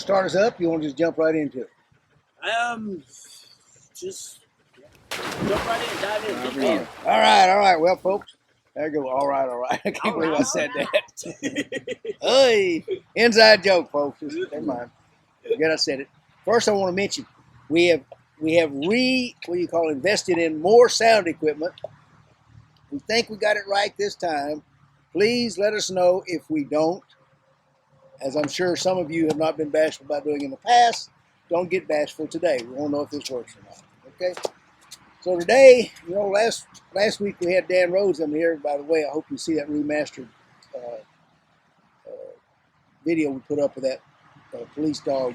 start us up? You want to just jump right into it? Just jump right in, dive in. All right. Well, folks, there you go. All right. I can't believe I said that. Hey, inside joke, folks. Never mind. Forget I said it. First, I want to mention we have invested in more sound equipment. We think we got it right this time. Please let us know if we don't. As I'm sure some of you have not been bashful about doing in the past, don't get bashful today. We won't know if this works or not. Okay? So today, last week we had Dan Rhodes in here. By the way, I hope you see that remastered video we put up of that police dog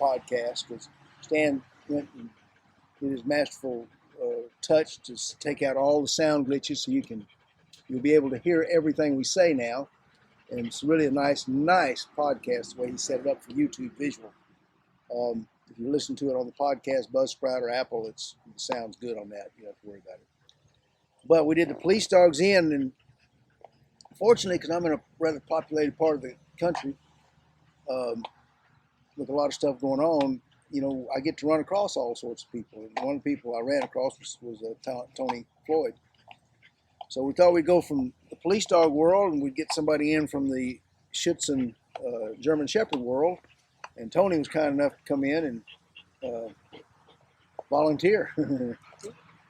podcast, because Stan went and did his masterful touch to take out all the sound glitches, so you'll be able to hear everything we say now. And it's really a nice podcast, the way he set it up for YouTube visual. If you listen to it on the podcast, Buzzsprout or Apple, it sounds good on that. You don't have to worry about it. But we did the police dogs in, and fortunately, because I'm in a rather populated part of the country, with a lot of stuff going on, I get to run across all sorts of people. And one of the people I ran across was Tony Floyd. So we thought we'd go from the police dog world and we'd get somebody in from the SchH German Shepherd world. And Tony was kind enough to come in and volunteer.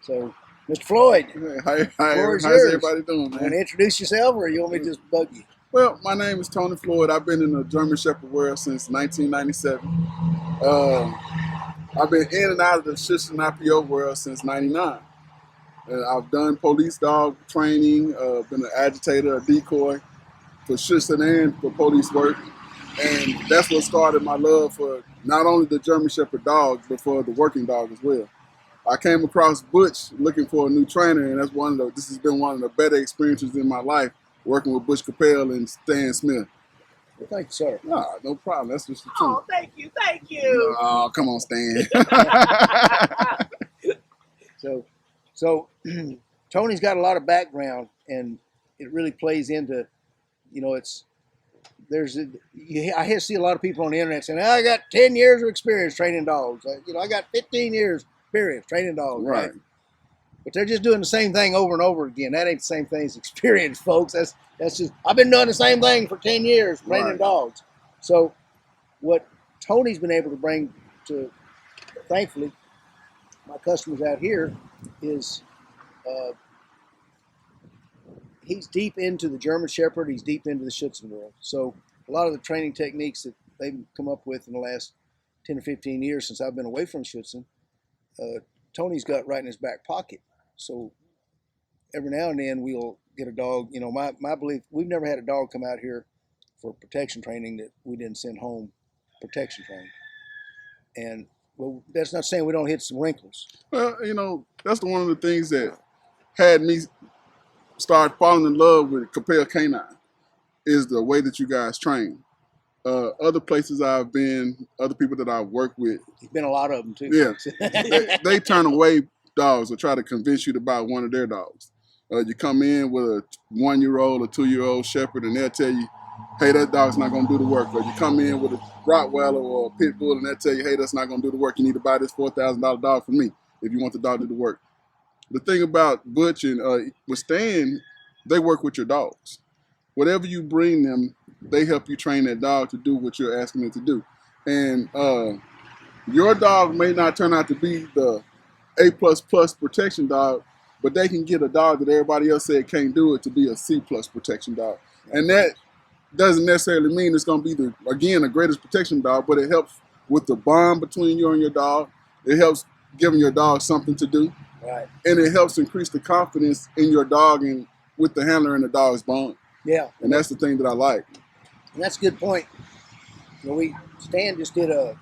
So, Mr. Floyd. How's everybody doing, man? You want to introduce yourself, or you want me to just bug you? Well, my name is Tony Floyd. I've been in the German Shepherd world since 1997. I've been in and out of the SchH and IPO world since 99. I've done police dog training, been an agitator, a decoy for SchH and for police work. And that's what started my love for not only the German Shepherd dogs, but for the working dog as well. I came across Butch looking for a new trainer, and this has been one of the better experiences in my life, working with Butch Cappel and Stan Smith. Well, thank you, sir. No problem. That's just the truth. Oh, thank you. Oh, come on, Stan. So Tony's got a lot of background, and it really plays into, I see a lot of people on the internet saying, I got 10 years of experience training dogs. I got 15 years experience training dogs. Right? But they're just doing the same thing over and over again. That ain't the same thing as experience, folks. That's just, I've been doing the same thing for 10 years, training dogs. So what Tony's been able to bring to, thankfully, my customers out here is he's deep into the German Shepherd. He's deep into the SchH world. So a lot of the training techniques that they've come up with in the last 10 or 15 years since I've been away from SchH, Tony's got right in his back pocket. So every now and then we'll get a dog. My belief, we've never had a dog come out here for protection training that we didn't send home protection training. And well, that's not saying we don't hit some wrinkles. Well, that's one of the things that had me start falling in love with Cappel Canine is the way that you guys train. Other places I've been, other people that I've worked with. There's been a lot of them too. Yeah, they turn away dogs or try to convince you to buy one of their dogs. You come in with a 1-year-old or 2-year-old shepherd, and they'll tell you, hey, that dog's not going to do the work. Or you come in with a Rottweiler or a Pit Bull, and they'll tell you, hey, that's not going to do the work. You need to buy this $4,000 dog from me if you want the dog to do the work. The thing about Butch and with Stan, they work with your dogs. Whatever you bring them, they help you train that dog to do what you're asking them to do. And your dog may not turn out to be the A++ protection dog, but they can get a dog that everybody else said can't do it to be a C+ protection dog. And that doesn't necessarily mean it's going to be the greatest protection dog, but it helps with the bond between you and your dog. It helps giving your dog something to do. Right. And it helps increase the confidence in your dog and with the handler and the dog's bond. Yeah. And that's the thing that I like. And that's a good point. Stan just did a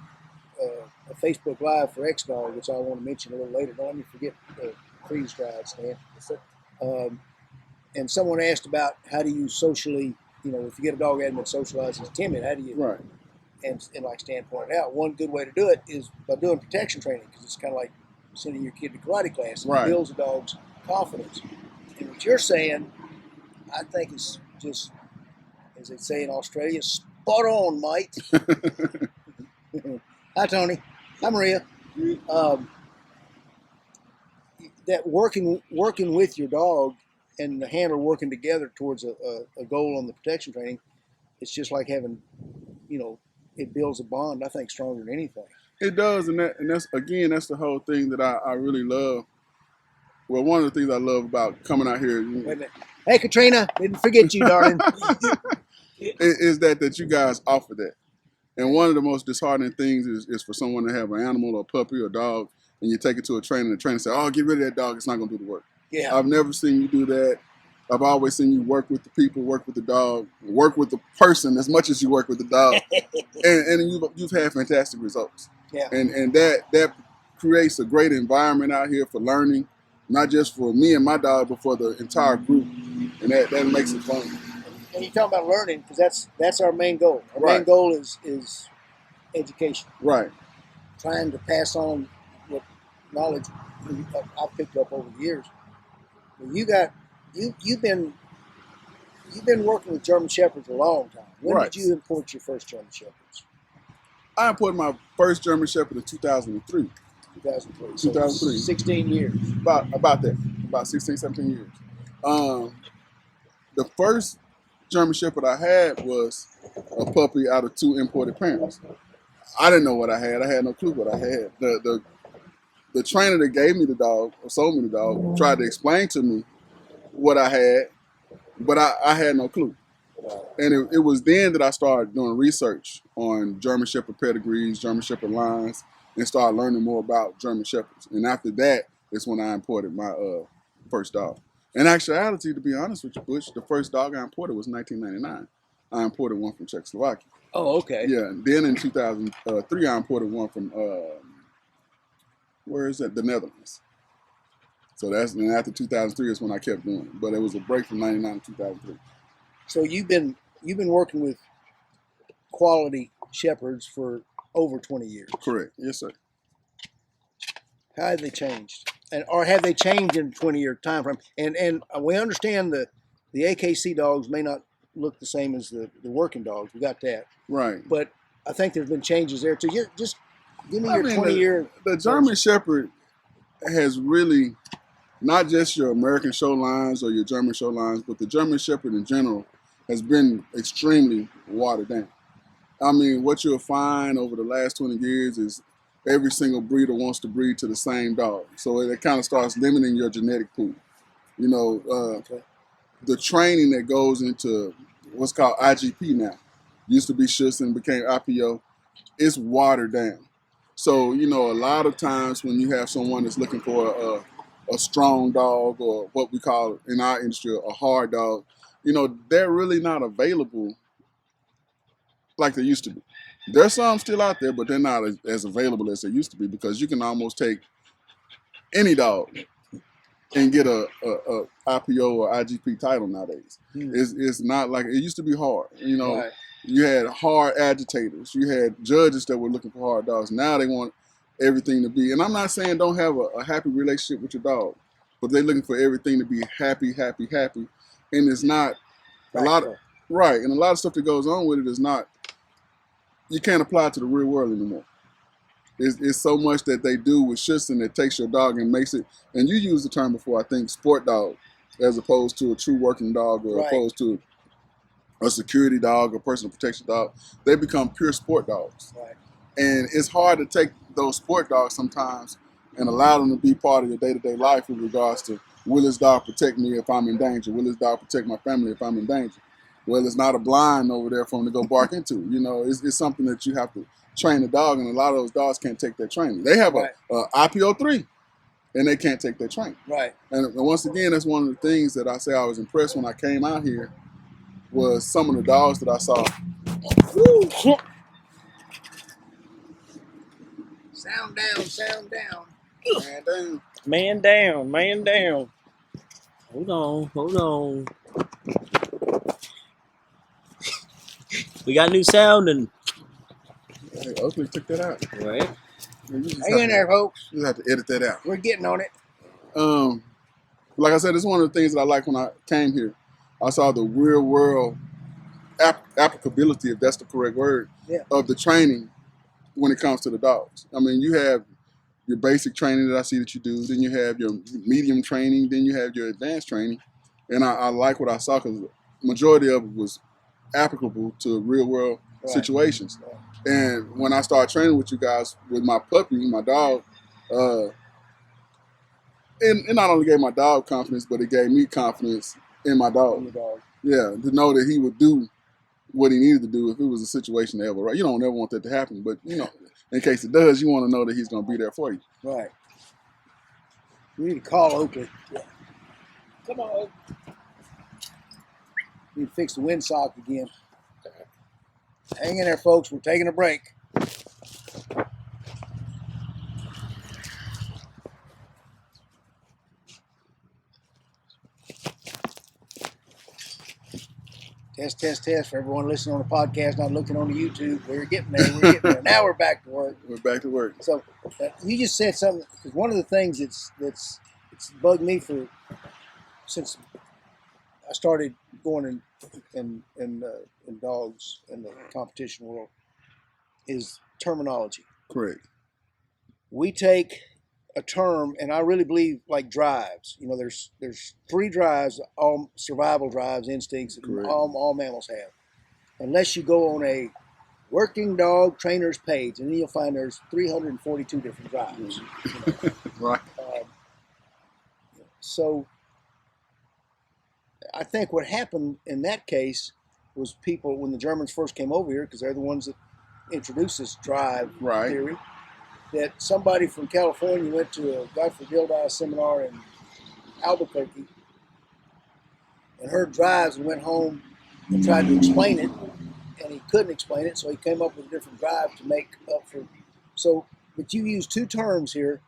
Facebook Live for X-Dog, which I want to mention a little later. Don't let me forget the freeze drive, Stan. And someone asked about how do you socially, if you get a dog that hasn't been socialized, he's timid, how do you? Right. And like Stan pointed out, one good way to do it is by doing protection training, because it's kind of like sending your kid to karate class. And it builds a dog's confidence. And what you're saying, I think is just, as they say in Australia, spot on, mate. Hi, Tony. Hi, Maria. That working with your dog and the handler working together towards a goal on the protection training, it's just like having, it builds a bond, I think, stronger than anything. It does, and that's again, that's the whole thing that I really love. Well, one of the things I love about coming out here Wait a minute. Hey, Katrina, didn't forget you, darling. is that you guys offer that. And one of the most disheartening things is for someone to have an animal or puppy or dog, and you take it to a trainer, and the trainer says, "Oh, get rid of that dog. It's not going to do the work." Yeah. I've never seen you do that. I've always seen you work with the people, work with the dog, work with the person as much as you work with the dog, and you've had fantastic results. Yeah. And that creates a great environment out here for learning, not just for me and my dog, but for the entire group, and that makes it fun. And you talk about learning, because that's our main goal. Our Right. main goal is education. Right. Trying to pass on what knowledge I've picked up over the years. Well, you've been working with German Shepherds a long time. When Right. did you import your first German Shepherds? I imported my first German Shepherd in 2003. 2003. So 2003. 16 years. About that. About 16, 17 years. The first German Shepherd I had was a puppy out of 2 imported parents. I didn't know what I had. I had no clue what I had. The trainer that gave me the dog, or sold me the dog, tried to explain to me what I had, but I had no clue. And it was then that I started doing research on German Shepherd pedigrees, German Shepherd lines, and started learning more about German Shepherds. And after that, it's when I imported my first dog. In actuality, to be honest with you, Butch, the first dog I imported was 1999. I imported one from Czechoslovakia. Oh, okay. Yeah, and then in 2003, I imported one from, where is that? The Netherlands. So and after 2003 is when I kept doing it. But it was a break from 99 to 2003. So you've been working with quality shepherds for over 20 years. Correct. Yes, sir. How have they changed? Or have they changed in a 20-year time frame? And we understand the AKC dogs may not look the same as the working dogs. We got that. Right. But I think there's been changes there too. Just give me your 20-year. The German Shepherd has really, not just your American show lines or your German show lines, but the German Shepherd in general has been extremely watered down. I mean, what you'll find over the last 20 years is every single breeder wants to breed to the same dog. So it kind of starts limiting your genetic pool. You know, Okay. the training that goes into what's called IGP now, used to be SchH and became IPO, it's watered down. So, you know, a lot of times when you have someone that's looking for a strong dog, or what we call in our industry a hard dog, you know, they're really not available like they used to be. There's some still out there, but they're not as available as they used to be, because you can almost take any dog and get a IPO or IGP title nowadays. It's not like it used to be hard. You know, Right. You had hard agitators. You had judges that were looking for hard dogs. Now they want everything to be, and I'm not saying don't have a happy relationship with your dog, but they're looking for everything to be happy, happy, happy. And it's not a lot of, right, and a lot of stuff that goes on with it is not, you can't apply it to the real world anymore. It's so much that they do with SchH that takes your dog and makes it, and you used the term before, I think, sport dog, as opposed to a true working dog, or Right. opposed to a security dog or personal protection dog. They become pure sport dogs. Right. And it's hard to take those sport dogs sometimes and allow them to be part of your day-to-day life with regards to, will this dog protect me if I'm in danger? Will this dog protect my family if I'm in danger? Well, it's not a blind over there for them to go bark into. You know, it's something that you have to train the dog, and a lot of those dogs can't take that training. They have Right. a IPO3, and they can't take that training. Right. And once again, that's one of the things that I say I was impressed when I came out here, was some of the dogs that I saw. Woo. Sound down, sound down. Man, damn. Man down, man down. Hold on. We got new sound and Hey, Oakley took that out. right. You just Hang in there, folks. You have to edit that out. We're getting on it. Like I said, it's one of the things that I like when I came here. I saw the real world applicability, if that's the correct word, Yeah. of the training when it comes to the dogs. I mean, you have your basic training that I see that you do. Then you have your medium training. Then you have your advanced training. And I like what I saw because majority of it was applicable to real world situations. Right. And when I started training with you guys, with my puppy, my dog, it not only gave my dog confidence, but it gave me confidence in my dog. Yeah, to know that he would do what he needed to do if it was a situation that ever, right? You don't ever want that to happen, but you know, in case it does, you want to know that he's going to be there for you. Right. We need to call Oakley. Yeah. Come on, Oak. We need to fix the windsock again. Hang in there, folks. We're taking a break. Test, test, test for everyone listening on the podcast, not looking on the YouTube. We're getting there. We're getting there. Now we're back to work. We're back to work. So you just said something, because one of the things that's bugged me since I started going in dogs in the competition world is terminology. Correct. We take a term, and I really believe like drives. You know, there's 3 drives, all survival drives, instincts that all mammals have. Unless you go on a working dog trainer's page, and then you'll find there's 342 different drives. Right. So I think what happened in that case was people, when the Germans first came over here, because they're the ones that introduced this drive theory, that somebody from California went to a Godfrey Gildi seminar in Albuquerque and heard drives and went home and tried to explain it, and he couldn't explain it, so he came up with a different drive to make up for. So, but you use 2 terms here,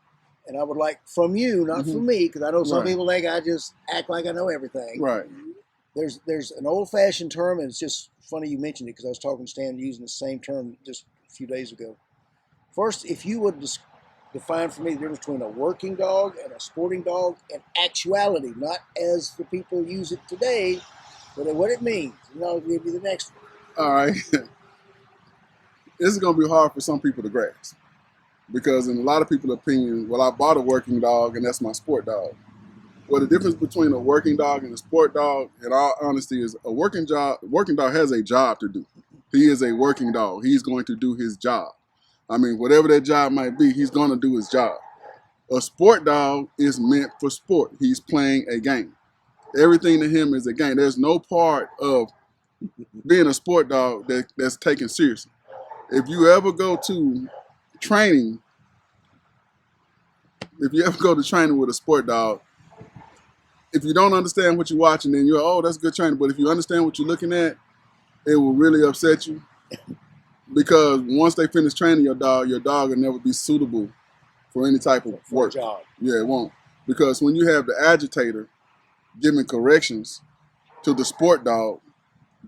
and I would like from you, not from me, because I know some people think I just act like I know everything. Right. There's an old-fashioned term, and it's just funny you mentioned it because I was talking to Stan using the same term just a few days ago. First, if you would define for me the difference between a working dog and a sporting dog in actuality, not as the people use it today, but what it means. And I'll give you the next one. All right. This is going to be hard for some people to grasp because in a lot of people's opinion, well, I bought a working dog and that's my sport dog. Well, the difference between a working dog and a sport dog, in all honesty, is a working dog has a job to do. He is a working dog. He's going to do his job. I mean, whatever that job might be, he's going to do his job. A sport dog is meant for sport. He's playing a game. Everything to him is a game. There's no part of being a sport dog that's taken seriously. If you ever go to training, with a sport dog, if you don't understand what you're watching, then you're, oh, that's good training. But if you understand what you're looking at, it will really upset you. Because once they finish training your dog will never be suitable for any type of work. Job. Yeah, it won't. Because when you have the agitator giving corrections to the sport dog,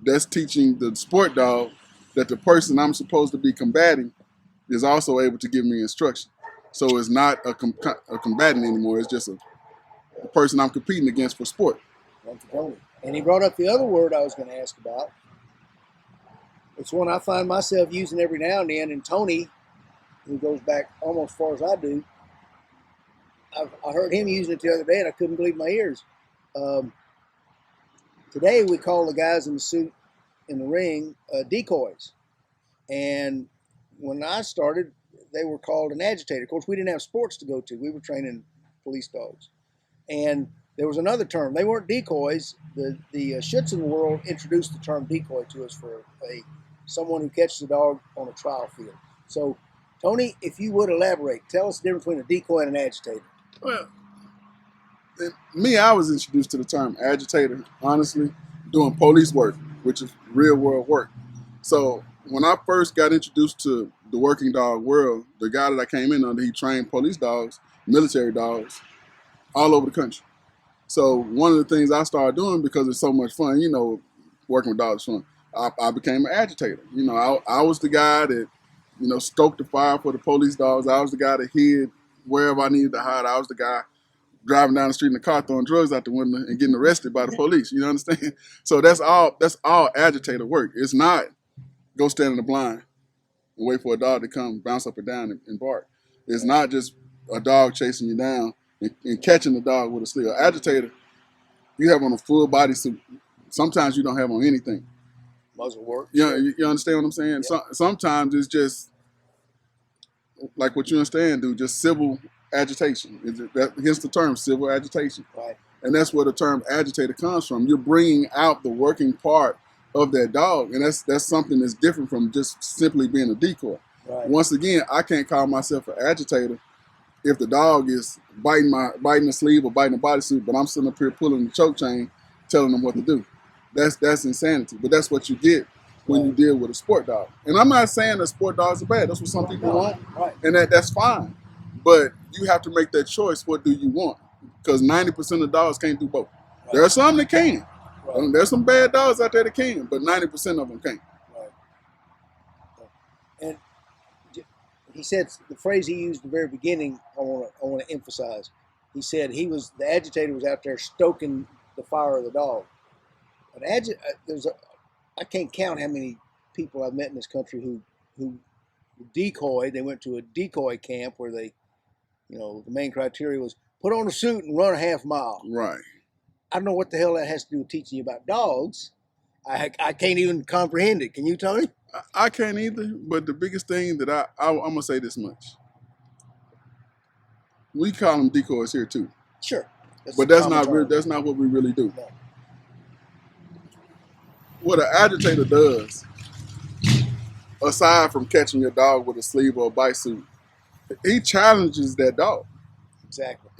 that's teaching the sport dog that the person I'm supposed to be combating is also able to give me instruction. So it's not a combatant anymore. It's just a person I'm competing against for sport. And he brought up the other word I was going to ask about. It's one I find myself using every now and then, and Tony, who goes back almost as far as I do, I heard him using it the other day, and I couldn't believe my ears. Today, we call the guys in the suit in the ring decoys. And when I started, they were called an agitator. Of course, we didn't have sports to go to. We were training police dogs. And there was another term. They weren't decoys. The Schutz world introduced the term decoy to us for someone who catches a dog on a trial field. So, Tony, if you would elaborate, tell us the difference between a decoy and an agitator. Well, I was introduced to the term agitator, honestly, doing police work, which is real world work. So when I first got introduced to the working dog world, the guy that I came in under, he trained police dogs, military dogs, all over the country. So one of the things I started doing, because it's so much fun, working with dogs is fun, I became an agitator. I was the guy that, stoked the fire for the police dogs. I was the guy that hid wherever I needed to hide. I was the guy driving down the street in the car throwing drugs out the window and getting arrested by the police. You understand? So that's all agitator work. It's not go stand in the blind and wait for a dog to come bounce up and down and bark. It's not just a dog chasing you down and catching the dog with a sleeve. An agitator, you have on a full body suit. Sometimes you don't have on anything. Muzzle work. You, Sure. you understand what I'm saying? Yep. Sometimes it's just like what you understand, dude, just civil agitation. Hence the term civil agitation. Right. And that's where the term agitator comes from. You're bringing out the working part of that dog, and that's something that's different from just simply being a decoy. Right. Once again, I can't call myself an agitator if the dog is biting the sleeve or biting the bodysuit, but I'm sitting up here pulling the choke chain, telling them what to do. That's insanity. But that's what you get when you deal with a sport dog. And I'm not saying that sport dogs are bad. That's what some people want, and that's fine. But you have to make that choice. What do you want? Because 90% of dogs can't do both. Right. There are some that can. Right. There's some bad dogs out there that can, but 90% of them can't. Right. And he said the phrase he used at the very beginning, I want to emphasize. He said the agitator was out there stoking the fire of the dog. I can't count how many people I've met in this country who decoy. They went to a decoy camp where they, the main criteria was put on a suit and run a half mile. Right. I don't know what the hell that has to do with teaching you about dogs. I can't even comprehend it. Can you, Tony? I can't either. But the biggest thing that I'm gonna say this much: we call them decoys here too. Sure. But that's not what we really do. No. What an agitator does, aside from catching your dog with a sleeve or a bite suit, he challenges that dog. Exactly.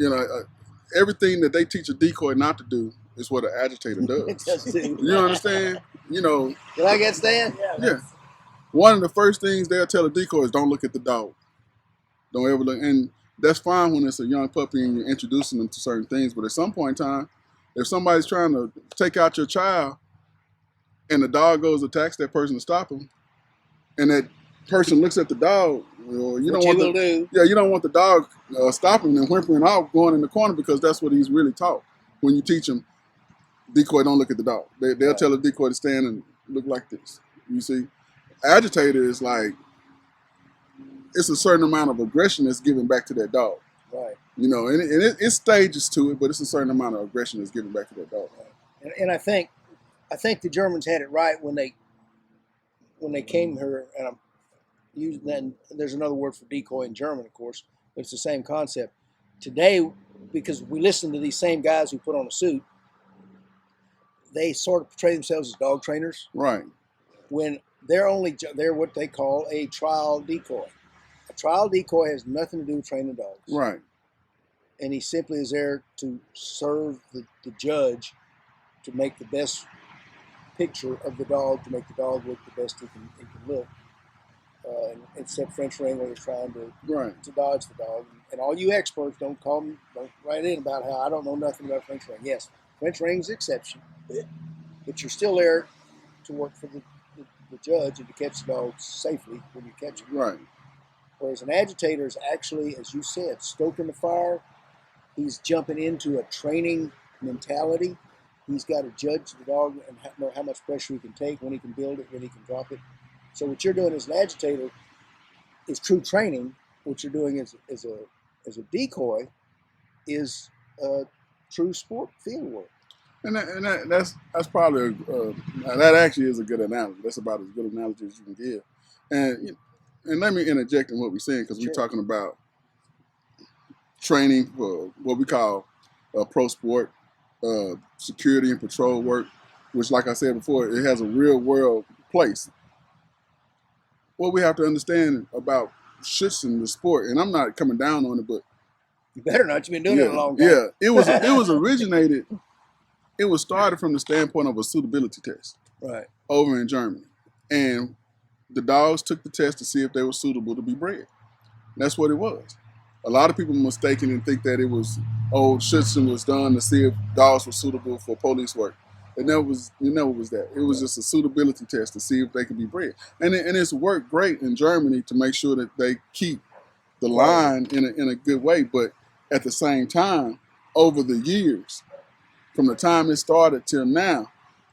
Everything that they teach a decoy not to do is what an agitator does. It does too. You understand? Did I get Stan? Yeah. One of the first things they'll tell a decoy is don't look at the dog. Don't ever look. And that's fine when it's a young puppy and you're introducing them to certain things. But at some point in time, if somebody's trying to take out your child and the dog goes attacks that person to stop him, and that person looks at the dog, you don't want the dog stopping and whimpering out, going in the corner, because that's what he's really taught. When you teach him, decoy, don't look at the dog. They'll tell a decoy to stand and look like this. You see, agitator is like, it's a certain amount of aggression that's given back to that dog. Right. And it's stages to it, but it's a certain amount of aggression that's given back to that dog. Right. And I think the Germans had it right when they came here, and I'm using then there's another word for decoy in German, of course, but it's the same concept. Today, because we listen to these same guys who put on a suit, they sort of portray themselves as dog trainers. Right. When they're what they call a trial decoy. A trial decoy has nothing to do with training dogs. Right. And he simply is there to serve the judge to make the best picture of the dog, to make the dog look the best he can look. Except French ring, where they're trying to dodge the dog. And all you experts don't write in about how I don't know nothing about French ring. Yes, French ring's the exception, but you're still there to work for the judge and to catch the dog safely when you catch him. Right. Whereas an agitator is actually, as you said, stoking the fire. He's jumping into a training mentality. He's got to judge the dog and know how much pressure he can take, when he can build it, when he can drop it. So what you're doing as an agitator is true training. What you're doing as a decoy is true sport field work. And that's probably that actually is a good analogy. That's about as good an analogy as you can give. And let me interject in what we're saying, because we're talking about training for what we call pro sport, security and patrol work, which, like I said before, it has a real world place. What we have to understand about SchH in the sport, and I'm not coming down on it, but you better not. You've been doing it a long time. Yeah, it was originated. It was started from the standpoint of a suitability test, right, over in Germany, and the dogs took the test to see if they were suitable to be bred. That's what it was. A lot of people mistaken and think that it was SchH was done to see if dogs were suitable for police work. It never was that. It was just a suitability test to see if they could be bred. And it's worked great in Germany to make sure that they keep the line in a good way. But at the same time, over the years, from the time it started till now,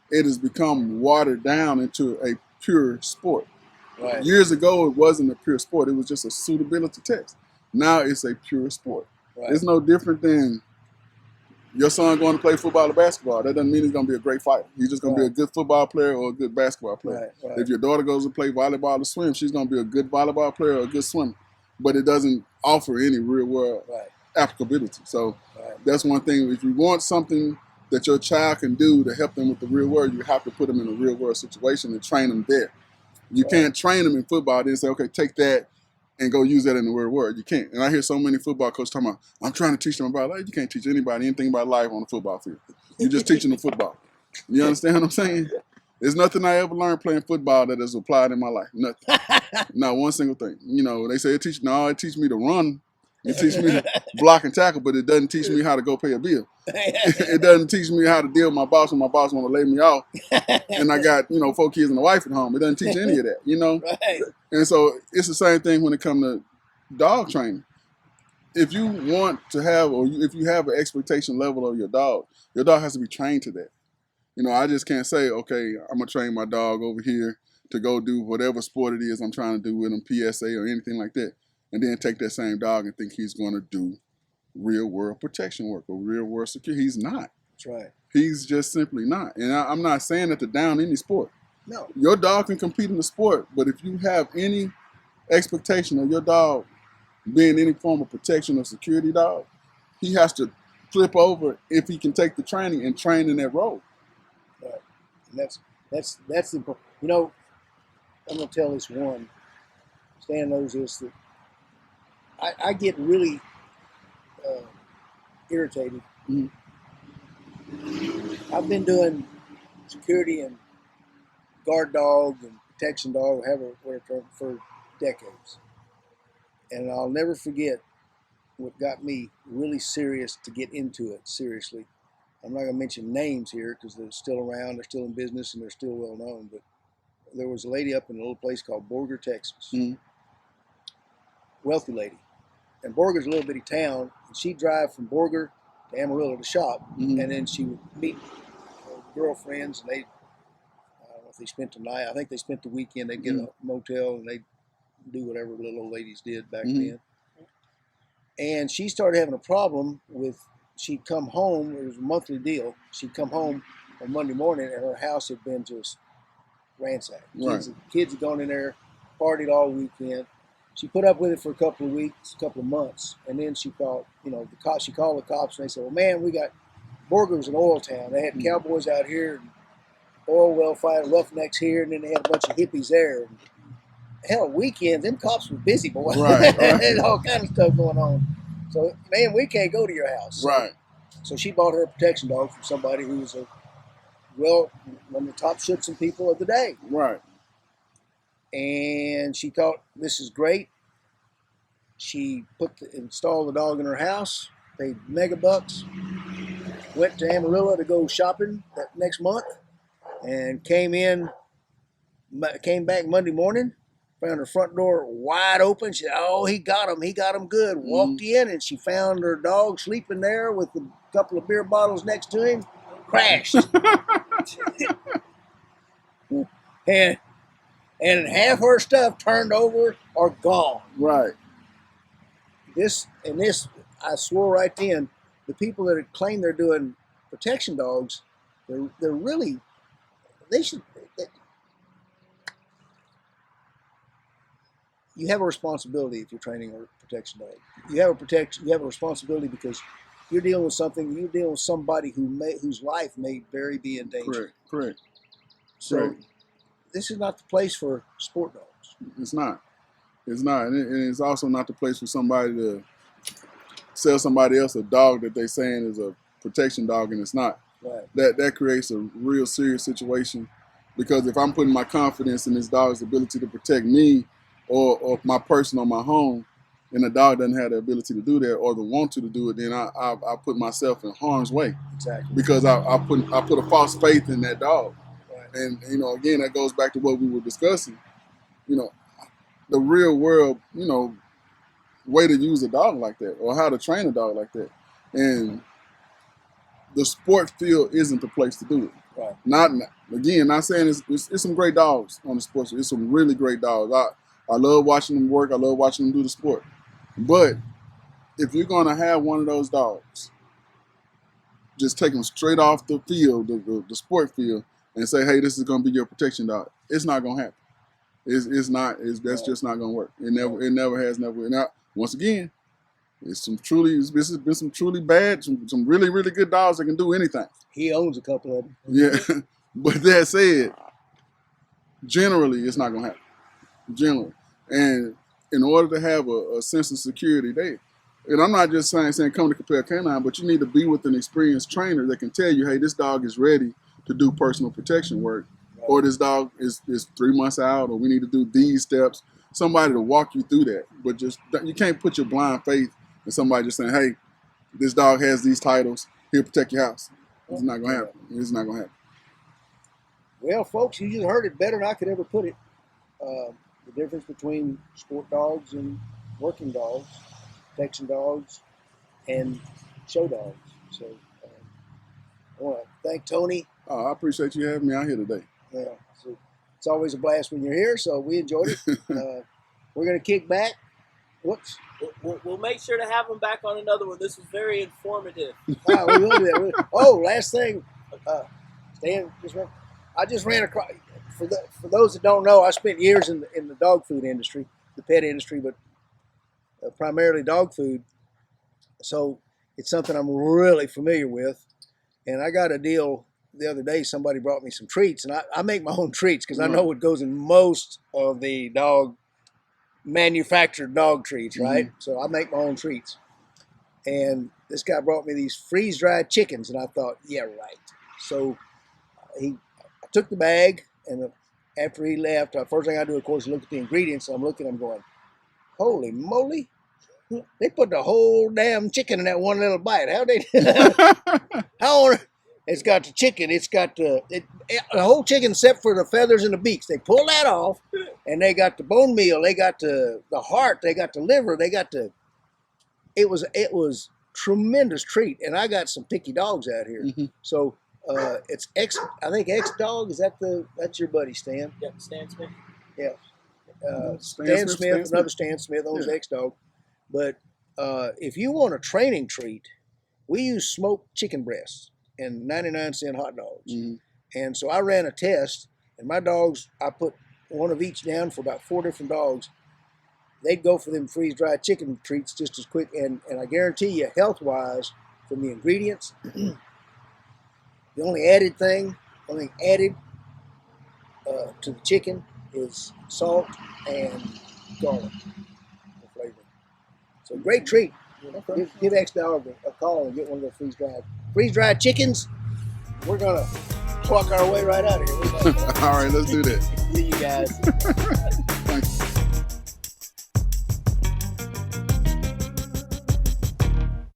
it has become watered down into a pure sport. Right. Years ago, it wasn't a pure sport. It was just a suitability test. Now it's a pure sport. Right. It's no different than your son going to play football or basketball. That doesn't mean he's going to be a great fighter. He's just going to be a good football player or a good basketball player. Right. Right. If your daughter goes to play volleyball or swim, she's going to be a good volleyball player or a good swimmer. But it doesn't offer any real world applicability. So that's one thing. If you want something that your child can do to help them with the real world, you have to put them in a real world situation and train them there. You can't train them in football then say, okay, take that and go use that in the real world. You can't. And I hear so many football coaches talking about, I'm trying to teach them about life. You can't teach anybody anything about life on the football field. You're just teaching them football. You understand what I'm saying? There's nothing I ever learned playing football that is applied in my life. Nothing. Not one single thing. You know, they say it teach me to run. It teach me to block and tackle, but it doesn't teach me how to go pay a bill. It doesn't teach me how to deal with my boss when my boss want to lay me off. And I got, 4 kids and a wife at home. It doesn't teach any of that, Right. And so it's the same thing when it comes to dog training. If you want to have, or if you have an expectation level of your dog has to be trained to that. I just can't say, okay, I'm going to train my dog over here to go do whatever sport it is I'm trying to do with him, PSA or anything like that, and then take that same dog and think he's going to do real world protection work or real world security. He's not. That's right. He's just simply not. And I'm not saying that to down any sport. No. Your dog can compete in the sport, but if you have any expectation of your dog being any form of protection or security dog, he has to flip over if he can take the training and train in that role. Right. And that's the, I'm going to tell this one. Stan knows this, that I get really irritated. Mm-hmm. I've been doing security and guard dog and protection dog, whatever, for decades. And I'll never forget what got me really serious to get into it seriously. I'm not going to mention names here because they're still around, they're still in business, and they're still well known. But there was a lady up in a little place called Borger, Texas. Mm-hmm. Wealthy lady. And Borger's a little bitty town, and she'd drive from Borger to Amarillo to shop, Mm-hmm. and then she would meet girlfriends, and I don't know if they spent the night. I think they spent the weekend. They'd get a motel, and they'd do whatever little old ladies did back then. And she started having a problem with, she'd come home, it was a monthly deal, she'd come home on Monday morning, and her house had been just ransacked. Right. Kids had gone in there, partied all weekend. She put up with it for a couple of weeks, a couple of months, and then she called, she called the cops, and they said, well, man, Borger was an oil town. They had cowboys out here, and oil well fighting, roughnecks here, and then they had a bunch of hippies there. And hell, weekends, them cops were busy, boy. Right. There's all kind of stuff going on. So, man, we can't go to your house. Right. So she bought her a protection dog from somebody who was one of the top schützen people of the day. Right. And she thought, this is great. She installed the dog in her house, paid mega bucks, went to Amarillo to go shopping that next month, and came back Monday morning, found her front door wide open. She said, oh, he got him good. Walked in, and she found her dog sleeping there with a couple of beer bottles next to him, crashed. And half her stuff turned over or gone. Right. This, I swore right then, the people that claim they're doing protection dogs, they're really, you have a responsibility if you're training a protection dog. You have a responsibility because you're dealing with somebody whose life may be in danger. Correct. So this is not the place for sport dogs. It's not. And it's also not the place for somebody to sell somebody else a dog that they're saying is a protection dog, and it's not. Right. That creates a real serious situation, because if I'm putting my confidence in this dog's ability to protect me or my person or my home, and the dog doesn't have the ability to do that or the want to do it, then I put myself in harm's way. Exactly. Because I put a false faith in that dog. Right. And again, that goes back to what we were discussing. The real world, way to use a dog like that or how to train a dog like that. And the sport field isn't the place to do it. Right. Not saying it's some great dogs on the sports. It's some really great dogs. I love watching them work. I love watching them do the sport. But if you're gonna have one of those dogs, just take them straight off the field, the sport field, and say, hey, this is gonna be your protection dog. It's not gonna happen. It's not. That's just not gonna work. It never has. Now, once again, this has been some truly bad, some really, really good dogs that can do anything. He owns a couple of them. Yeah, but that said, generally, it's not gonna happen. Generally, and in order to have a sense of security, and I'm not just saying come to Cappel Canine, but you need to be with an experienced trainer that can tell you, hey, this dog is ready to do personal protection work, or this dog is 3 months out, or we need to do these steps. Somebody to walk you through that, but just you can't put your blind faith in somebody just saying, hey, this dog has these titles, he'll protect your house. It's not gonna happen. It's not gonna happen. Well, folks, you just heard it better than I could ever put it. The difference between sport dogs and working dogs, protection dogs, and show dogs. So I want to thank Tony. I appreciate you having me out here today. Yeah, so it's always a blast when you're here, so we enjoyed it. We're going to kick back. We'll make sure to have him back on another one. This was very informative. We will do that. Oh, last thing. Stan, I just ran across, for those that don't know, I spent years in the dog food industry, the pet industry, but primarily dog food. So it's something I'm really familiar with. And I got a deal the other day. Somebody brought me some treats, and I make my own treats because I know what goes in most of the manufactured dog treats, right? Mm-hmm. So I make my own treats. And this guy brought me these freeze-dried chickens, and I thought, yeah, right. So I took the bag, and after he left, first thing I do, of course, is look at the ingredients. So I'm going, holy moly. They put the whole damn chicken in that one little bite. It's got the chicken. It's got the whole chicken except for the feathers and the beaks. They pull that off, and they got the bone meal. They got the heart. They got the liver. It was tremendous treat, and I got some picky dogs out here. Mm-hmm. So it's I think X Dog. That's your buddy Stan? Yep, Stan Smith. Yeah, Stan Smith, another Stan Smith owns X Dog. But if you want a training treat, we use smoked chicken breasts and 99-cent hot dogs. Mm-hmm. And so I ran a test, and my dogs, I put one of each down for about 4 different dogs. They'd go for them freeze-dried chicken treats just as quick. And I guarantee you, health-wise, from the ingredients, the only added to the chicken is salt and garlic for flavor. So great treat. Okay. Give X Dog a call and get one of those freeze-dried chickens. We're gonna pluck our way right out of here. All right, let's do that. See you guys.